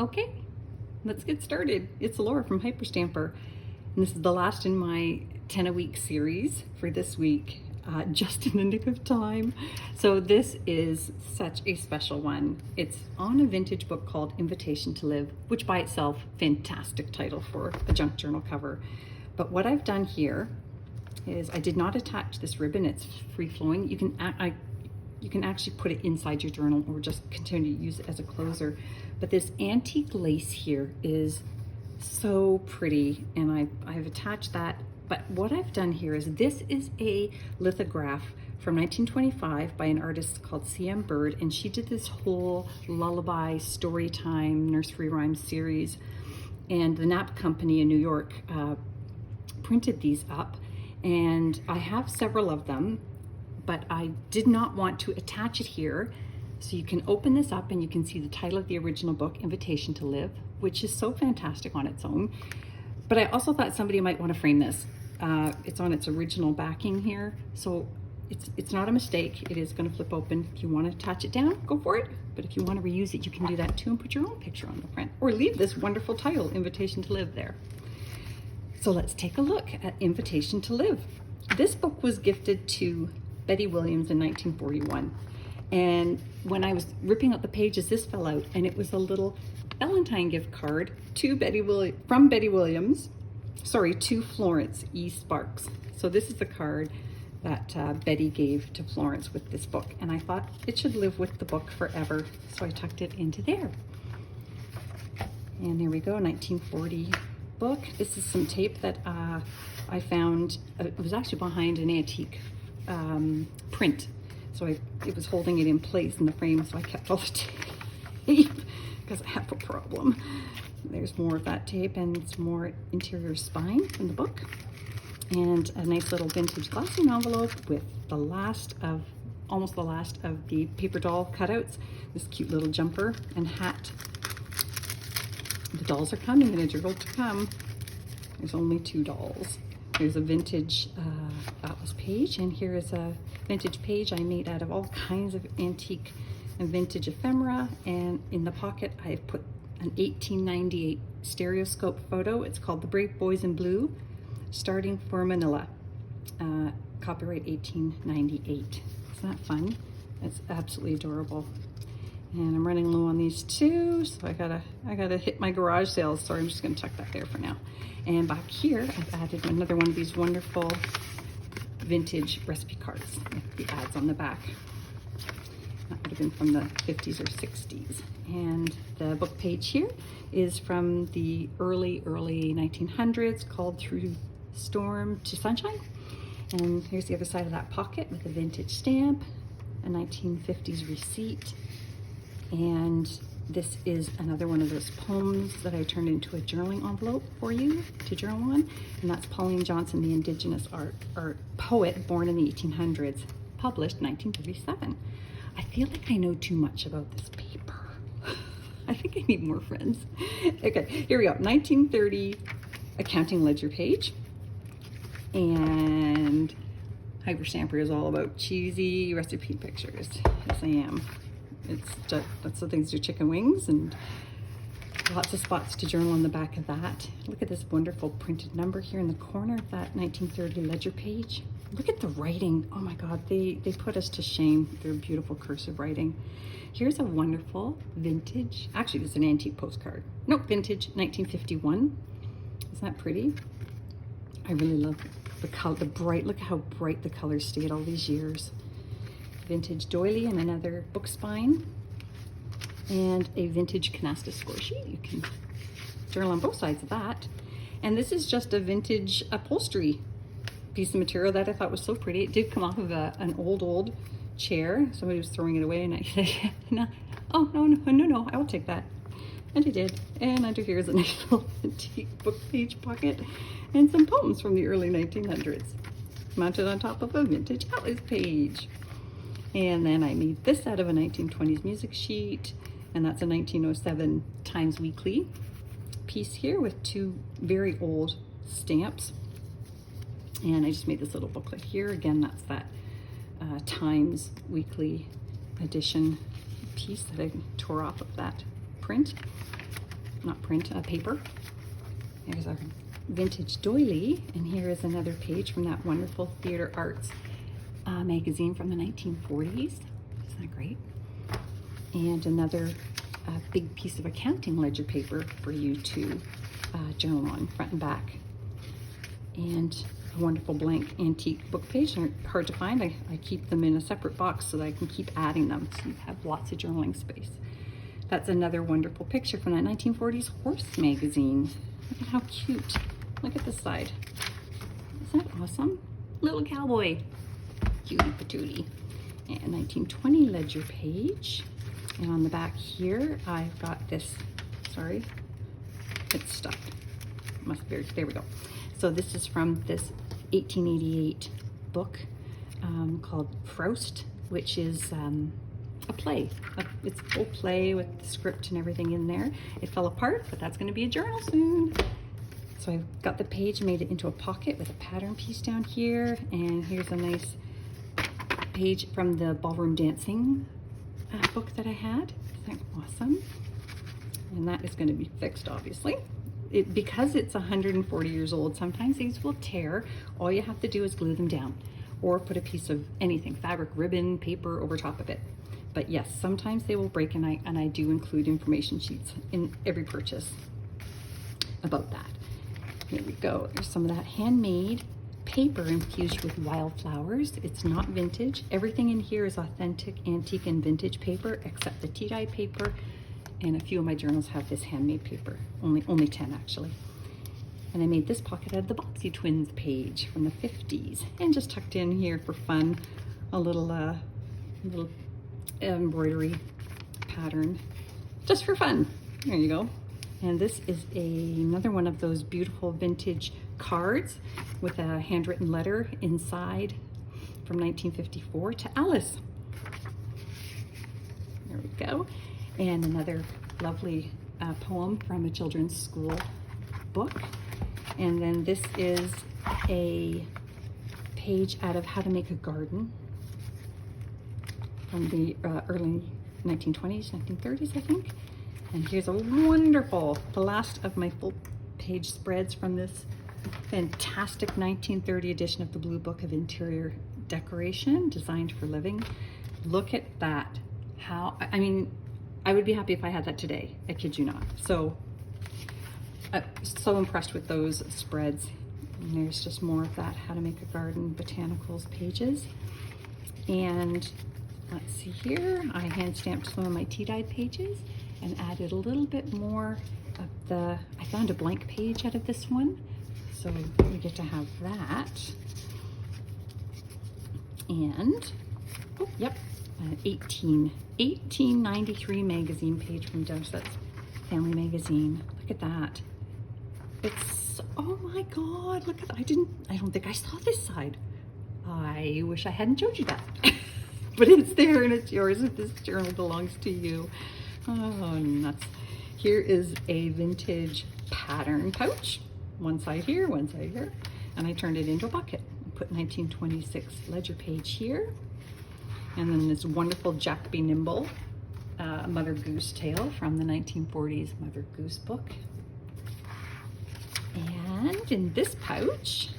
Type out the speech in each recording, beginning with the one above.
Okay, let's get started. It's Laura from Hyperstamper, and this is the last in my 10-a-week series for this week, just in the nick of time. So this is such a special one. It's on a vintage book called Invitation to Live, which by itself, fantastic title for a junk journal cover. But what I've done here is I did not attach this ribbon. It's free-flowing. You can actually put it inside your journal or just continue to use it as a closer. But this antique lace here is so pretty, and I've attached that. But what I've done here is this is a lithograph from 1925 by an artist called CM Burd, and she did this whole lullaby, story time, nursery rhyme series. And the Knapp Company in New York printed these up, and I have several of them, but I did not want to attach it here. So you can open this up and you can see the title of the original book, Invitation to Live, which is so fantastic on its own. But I also thought somebody might want to frame this. It's on its original backing here, so it's not a mistake. It is going to flip open. If you want to attach it down, go for it. But if you want to reuse it, you can do that too and put your own picture on the front, or leave this wonderful title, Invitation to Live, there. So let's take a look at Invitation to Live. This book was gifted to Betty Williams in 1941. And when I was ripping out the pages, this fell out, and it was a little Valentine gift card to from Betty Williams, to Florence E. Sparks. So this is the card that Betty gave to Florence with this book, and I thought it should live with the book forever, so I tucked it into there. And there we go, 1940 book. This is some tape that I found. It was actually behind an antique print. So it was holding it in place in the frame, so I kept all the tape because I have a problem. There's more of that tape and some more interior spine in the book. And a nice little vintage glassine envelope with almost the last of the paper doll cutouts. This cute little jumper and hat. The dolls are coming in a jiggle to come. There's only 2 dolls. There's a vintage atlas page, and here is a vintage page I made out of all kinds of antique and vintage ephemera. And in the pocket, I've put an 1898 stereoscope photo. It's called The Brave Boys in Blue, starting for Manila. Copyright 1898. Isn't that fun? It's absolutely adorable. And I'm running low on these too, so I gotta hit my garage sales. So I'm just gonna tuck that there for now. And back here, I've added another one of these wonderful vintage recipe cards with the ads on the back. That would have been from the 50s or 60s. And the book page here is from the early 1900s, called Through Storm to Sunshine. And here's the other side of that pocket with a vintage stamp, a 1950s receipt. And this is another one of those poems that I turned into a journaling envelope for you to journal on. And that's Pauline Johnson, the Indigenous art poet born in the 1800s, published 1937. I feel like I know too much about this paper. I think I need more friends. Okay, here we go. 1930 accounting ledger page. And Hyperstamper is all about cheesy recipe pictures. Yes, I am. That's the things, do chicken wings, and lots of spots to journal on the back of that. Look at this wonderful printed number here in the corner of that 1930 ledger page. Look at the writing. Oh my God, they put us to shame with their beautiful cursive writing. Here's a wonderful vintage, actually this is an antique postcard. Nope, vintage 1951. Isn't that pretty? I really love the color, look how bright the colors stayed all these years. Vintage doily and another book spine, and a vintage canasta score sheet. You can journal on both sides of that. And this is just a vintage upholstery piece of material that I thought was so pretty. It did come off of an old chair. Somebody was throwing it away, and I said, no, I will take that. And I did. And under here is a nice little antique book page pocket and some poems from the early 1900s, mounted on top of a vintage atlas page. And then I made this out of a 1920s music sheet, and that's a 1907 Times Weekly piece here with 2 very old stamps. And I just made this little booklet here. Again, that's that Times Weekly edition piece that I tore off of that print. paper. There's our vintage doily, and here is another page from that wonderful Theater Arts magazine from the 1940s. Isn't that great? And another big piece of accounting ledger paper for you to journal on, front and back. And a wonderful blank antique book page. They're hard to find. I keep them in a separate box so that I can keep adding them, so you have lots of journaling space. That's another wonderful picture from that 1940s horse magazine. Look at how cute. Look at this side. Isn't that awesome? Little cowboy. Cutie patootie. And 1920 ledger page. And on the back here, I've got this, sorry, it's stuck. Must be, there we go. So this is from this 1888 book called Faust, which is a play. It's a full play with the script and everything in there. It fell apart, but that's going to be a journal soon. So I've got the page, made it into a pocket with a pattern piece down here, and here's a nice page from the ballroom dancing book that I had. Isn't that awesome? And that is going to be fixed, obviously. Because it's 140 years old, sometimes these will tear. All you have to do is glue them down, or put a piece of anything, fabric, ribbon, paper over top of it. But yes, sometimes they will break, and I do include information sheets in every purchase about that. Here we go. There's some of that handmade paper infused with wildflowers. It's not vintage. Everything in here is authentic, antique, and vintage paper, except the tea-dye paper. And a few of my journals have this handmade paper. Only 10 actually. And I made this pocket out of the Bobbsey Twins page from the 50s, and just tucked in here for fun a little embroidery pattern, just for fun. There you go. And this is another one of those beautiful vintage cards with a handwritten letter inside from 1954 to Alice. There we go. And another lovely poem from a children's school book. And then this is a page out of How to Make a Garden from the early 1920s, 1930s, I think. And here's a wonderful, the last of my full page spreads from this fantastic 1930 edition of the Blue Book of Interior Decoration, Designed for Living. Look at that. How, I mean, I would be happy if I had that today. I kid you not. So impressed with those spreads. And there's just more of that How to Make a Garden Botanicals pages. And let's see here, I hand stamped some of my tea-dyed pages and added a little bit more of the, I found a blank page out of this one, so we get to have that. And, oh, yep, an 1893 magazine page from Dorset's Family Magazine. Look at that. It's, oh my God, look at that. I don't think I saw this side. I wish I hadn't showed you that. But it's there and it's yours if this journal belongs to you. Oh, nuts. Here is a vintage pattern pouch. One side here, one side here. And I turned it into a bucket. Put 1926 ledger page here. And then this wonderful Jack Be Nimble Mother Goose tale from the 1940s Mother Goose book. And in this pouch,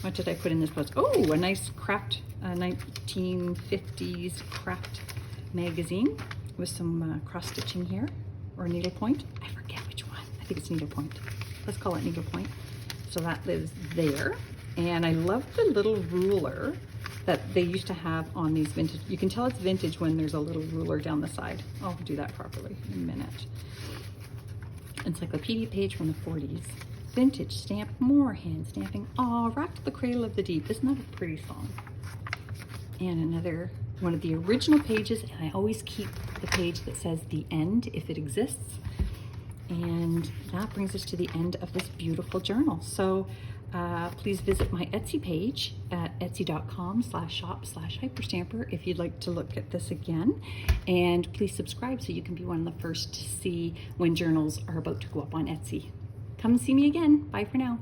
what did I put in this pouch? Oh, a nice craft, 1950s craft magazine with some cross stitching here, or needlepoint. I forget which one. I think it's needlepoint. Let's call it needlepoint. So that lives there. And I love the little ruler that they used to have on these vintage. You can tell it's vintage when there's a little ruler down the side. I'll do that properly in a minute. Encyclopedia page from the 40s. Vintage stamp, more hand stamping. Aw, Rock to the Cradle of the Deep. Isn't that a pretty song? And another one of the original pages, and I always keep the page that says the end if it exists. And that brings us to the end of this beautiful journal. So please visit my Etsy page at etsy.com/shop/hyperstamper if you'd like to look at this again. And please subscribe so you can be one of the first to see when journals are about to go up on Etsy. Come see me again. Bye for now.